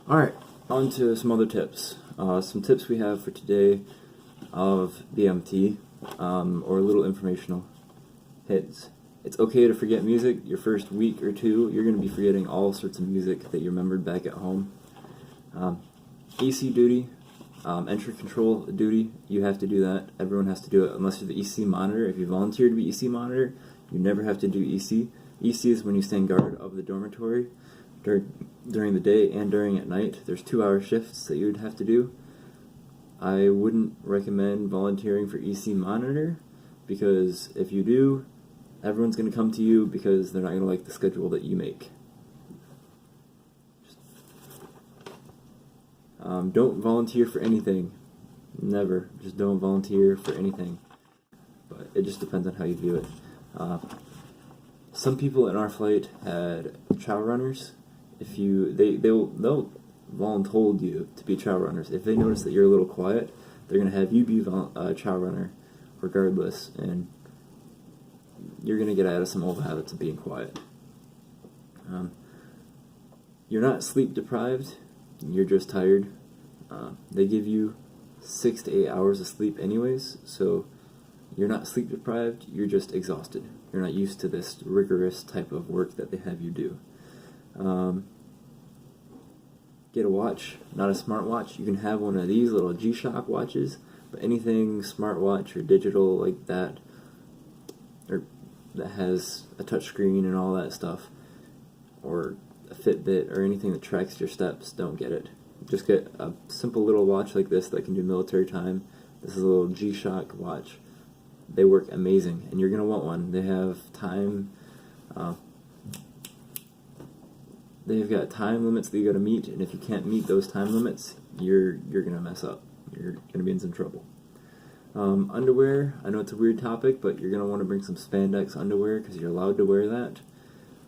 Alright, on to some other tips. Some tips we have for today of BMT, or little informational hits. It's okay to forget music. Your first week or two, you're going to be forgetting all sorts of music that you remembered back at home. EC duty, entry control duty, you have to do that. Everyone has to do it unless you're the EC monitor. If you volunteer to be EC monitor, you never have to do EC. EC is when you stand guard of the dormitory during the day and during at night. There's 2-hour shifts that you would have to do. I wouldn't recommend volunteering for EC monitor, because if you do, everyone's going to come to you because they're not going to like the schedule that you make. Don't volunteer for anything. Never. Just don't volunteer for anything. But it just depends on how you view it. Some people in our flight had trail runners. They'll voluntold you to be trail runners. If they notice that you're a little quiet, they're going to have you be a trail runner regardless, and you're going to get out of some old habits of being quiet. You're not sleep deprived, you're just tired. They give you 6 to 8 hours of sleep anyways, so you're not sleep deprived, you're just exhausted. You're not used to this rigorous type of work that they have you do. Get a watch, not a smartwatch. You can have one of these little G-Shock watches, but anything smartwatch or digital like that, or that has a touchscreen and all that stuff, or a Fitbit or anything that tracks your steps, don't get it. Just get a simple little watch like this that can do military time. This is a little G-Shock watch. They work amazing, and you're going to want one. They have time. They've got time limits that you got to meet, and if you can't meet those time limits, you're going to mess up. You're going to be in some trouble. Underwear, I know it's a weird topic, but you're going to want to bring some spandex underwear because you're allowed to wear that.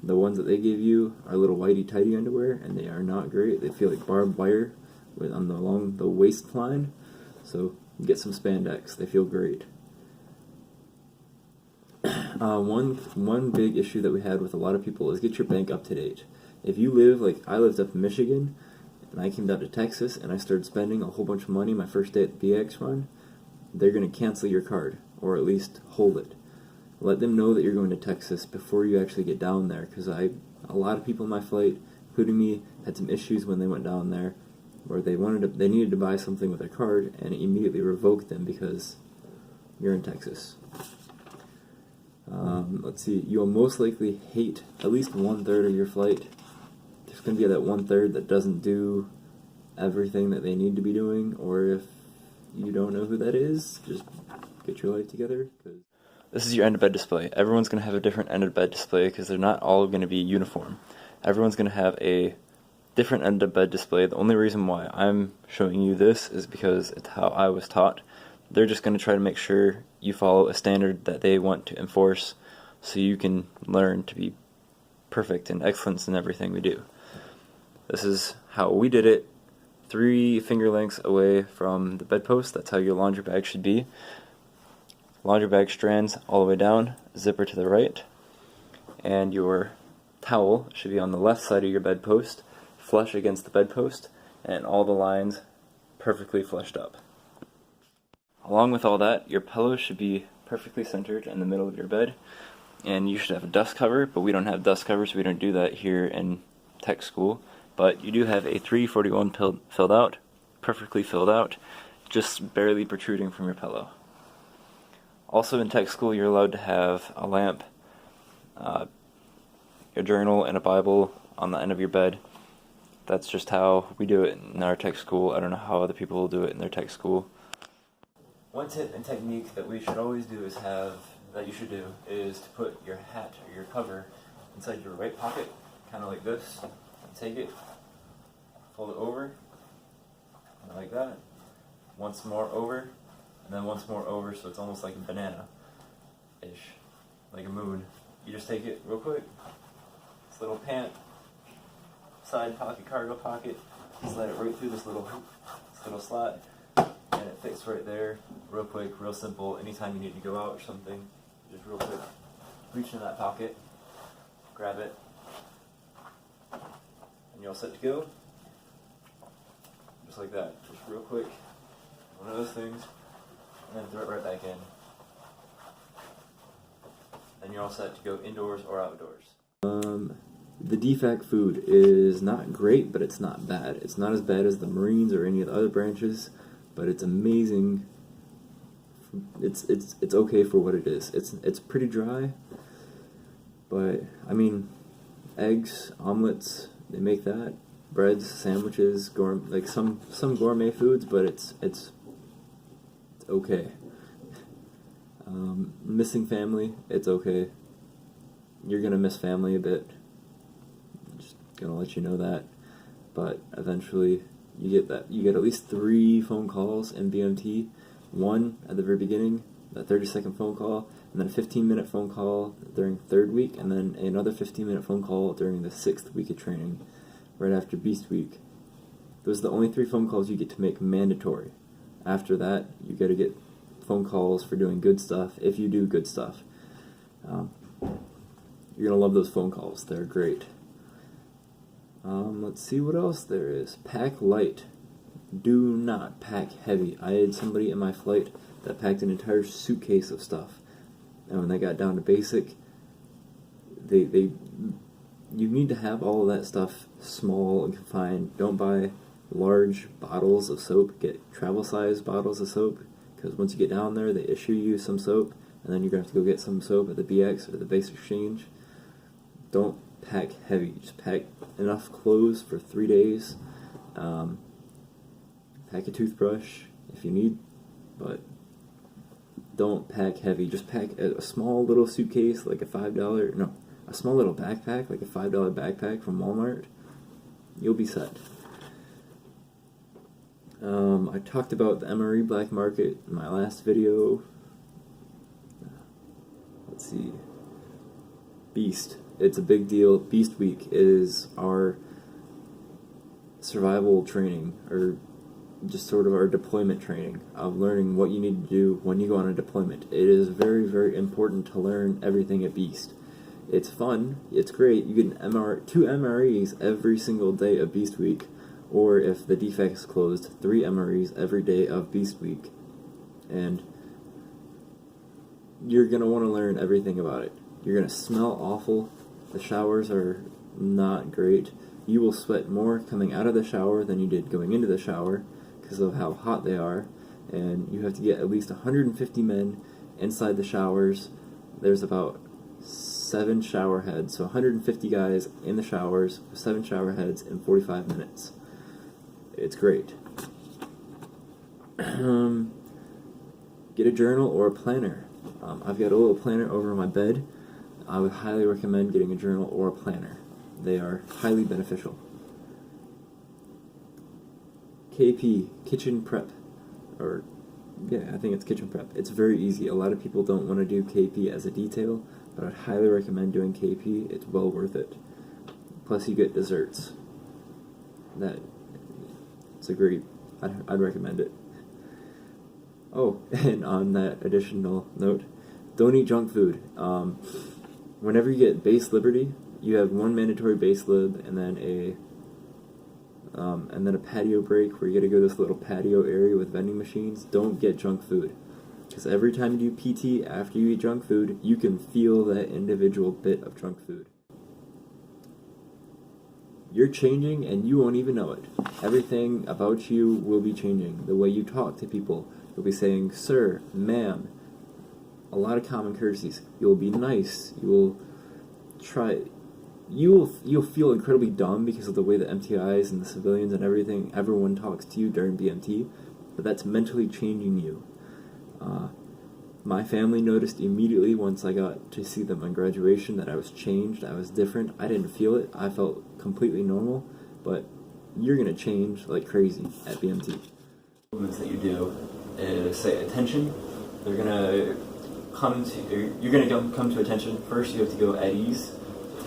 The ones that they give you are little whitey-tighty underwear, and they are not great. They feel like barbed wire along the waistline, so get some spandex. They feel great. One big issue that we had with a lot of people is get your bank up to date. If you live, like I lived up in Michigan, and I came down to Texas, and I started spending a whole bunch of money my first day at the BX run, they're going to cancel your card, or at least hold it. Let them know that you're going to Texas before you actually get down there, because a lot of people in my flight, including me, had some issues when they went down there, where they needed to buy something with their card, and it immediately revoked them because you're in Texas. Let's see, you will most likely hate at least 1/3 of your flight. There's going to be that 1/3 that doesn't do everything that they need to be doing, or if you don't know who that is, just get your life together. This is your end-of-bed display. Everyone's going to have a different end-of-bed display because they're not all going to be uniform. Everyone's going to have a different end-of-bed display. The only reason why I'm showing you this is because it's how I was taught. They're just going to try to make sure you follow a standard that they want to enforce so you can learn to be perfect and excellence in everything we do. This is how we did it, 3 finger lengths away from the bedpost. That's how your laundry bag should be. Laundry bag strands all the way down, zipper to the right, and your towel should be on the left side of your bedpost, flush against the bedpost, and all the lines perfectly flushed up. Along with all that, your pillow should be perfectly centered in the middle of your bed, and you should have a dust cover, but we don't have dust covers, so we don't do that here in tech school. But you do have a 341 filled out, perfectly filled out, just barely protruding from your pillow. Also in tech school, you're allowed to have a lamp, a journal, and a Bible on the end of your bed. That's just how we do it in our tech school. I don't know how other people will do it in their tech school. One tip and technique that we should always do is to put your hat or your cover inside your right pocket, kind of like this. Take it, fold it over, like that. Once more over, and then once more over, so it's almost like a banana-ish, like a moon. You just take it real quick, this little pant, side pocket, cargo pocket, slide it right through this little hoop, this little slot, and it fits right there, real quick, real simple. Anytime you need to go out or something, just real quick, reach in that pocket, grab it, and you're all set to go. just like that. Just real quick, one of those things, and then throw it right back in. And you're all set to go indoors or outdoors. The DFAC food is not great, but it's not bad. It's not as bad as the Marines or any of the other branches, but it's amazing. It's okay for what it is. It's pretty dry, but I mean, eggs, omelets, they make that. Breads, sandwiches, like some gourmet foods, but it's okay. Missing family, it's okay. You're gonna miss family a bit. Just gonna let you know that. But eventually, you get at least 3 phone calls in BMT. One at the very beginning, that 30-second phone call, and then a 15-minute phone call during 3rd week, and then another 15-minute phone call during the 6th week of training, right after Beast Week. Those are the only 3 phone calls you get to make mandatory. After that, you got to get phone calls for doing good stuff, if you do good stuff. You're going to love those phone calls. They're great. Let's see what else there is. Pack light. Do not pack heavy. I had somebody in my flight that packed an entire suitcase of stuff. And when they got down to basic, you need to have all of that stuff small and confined. Don't buy large bottles of soap. Get travel-sized bottles of soap, because once you get down there, they issue you some soap, and then you're going to have to go get some soap at the BX or the base exchange. Don't pack heavy. Just pack enough clothes for 3 days. Pack a toothbrush if you need, but don't pack heavy. Just pack a small little suitcase, like a small little backpack, like a $5 backpack from Walmart. You'll be set. I talked about the MRE black market in my last video. Let's see. Beast. It's a big deal. Beast Week is our survival training, or just sort of our deployment training of learning what you need to do when you go on a deployment. It is very, very important to learn everything at Beast. It's fun. It's great. You get 2 MREs every single day of Beast Week, or if the DFAC is closed, 3 MREs every day of Beast Week. And you're going to want to learn everything about it. You're going to smell awful. The showers are not great. You will sweat more coming out of the shower than you did going into the shower because of how hot they are. And you have to get at least 150 men inside the showers. There's about 7 shower heads, so 150 guys in the showers, 7 shower heads in 45 minutes. It's great. Get a journal or a planner. I've got a little planner over my bed. I would highly recommend getting a journal or a planner. They are highly beneficial. KP, kitchen prep. I think it's kitchen prep. It's very easy. A lot of people don't want to do KP as a detail, but I'd highly recommend doing KP. It's well worth it. Plus you get desserts. It's a great, I'd recommend it. Oh, and on that additional note, don't eat junk food. Whenever you get base liberty, you have 1 mandatory base lib and then a patio break where you get to go to this little patio area with vending machines. Don't get junk food, because every time you do PT after you eat junk food, you can feel that individual bit of junk food. You're changing and you won't even know it. Everything about you will be changing. The way you talk to people, you'll be saying sir, ma'am, a lot of common courtesies. You'll be nice. You'll feel incredibly dumb because of the way the MTIs and the civilians and everyone talks to you during BMT, but that's mentally changing you. My family noticed immediately once I got to see them on graduation that I was changed, I was different. I didn't feel it. I felt completely normal, but you're going to change like crazy at BMT. Movements that you do is say attention. You're going to come to attention. First you have to go at ease.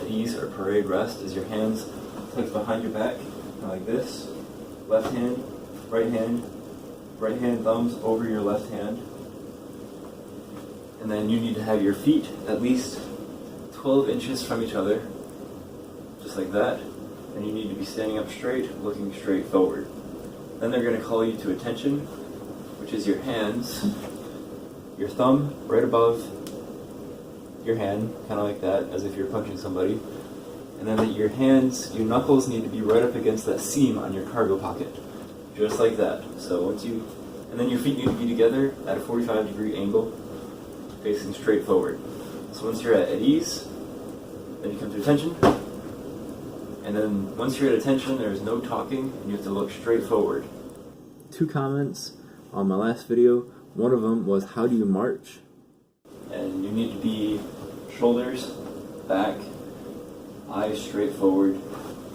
At ease or parade rest is your hands tucked behind your back, like this. Left hand, right hand, thumbs over your left hand. And then you need to have your feet at least 12 inches from each other, just like that. And you need to be standing up straight, looking straight forward. Then they're going to call you to attention, which is your hands, your thumb right above your hand, kind of like that, as if you're punching somebody. And then your hands, your knuckles need to be right up against that seam on your cargo pocket, just like that. So once you, and then your feet need to be together at a 45-degree angle, facing straight forward. So once you're at ease, then you come to attention. And then once you're at attention, there's no talking, and you have to look straight forward. 2 comments on my last video. One of them was, how do you march? And you need to be shoulders back, eyes straight forward,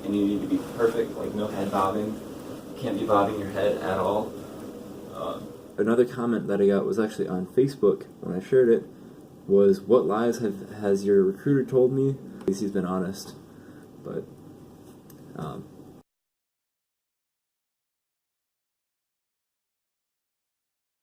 and you need to be perfect, like no head bobbing. You can't be bobbing your head at all. Another comment that I got was actually on Facebook when I shared it, was, what lies has your recruiter told me? At least he's been honest. But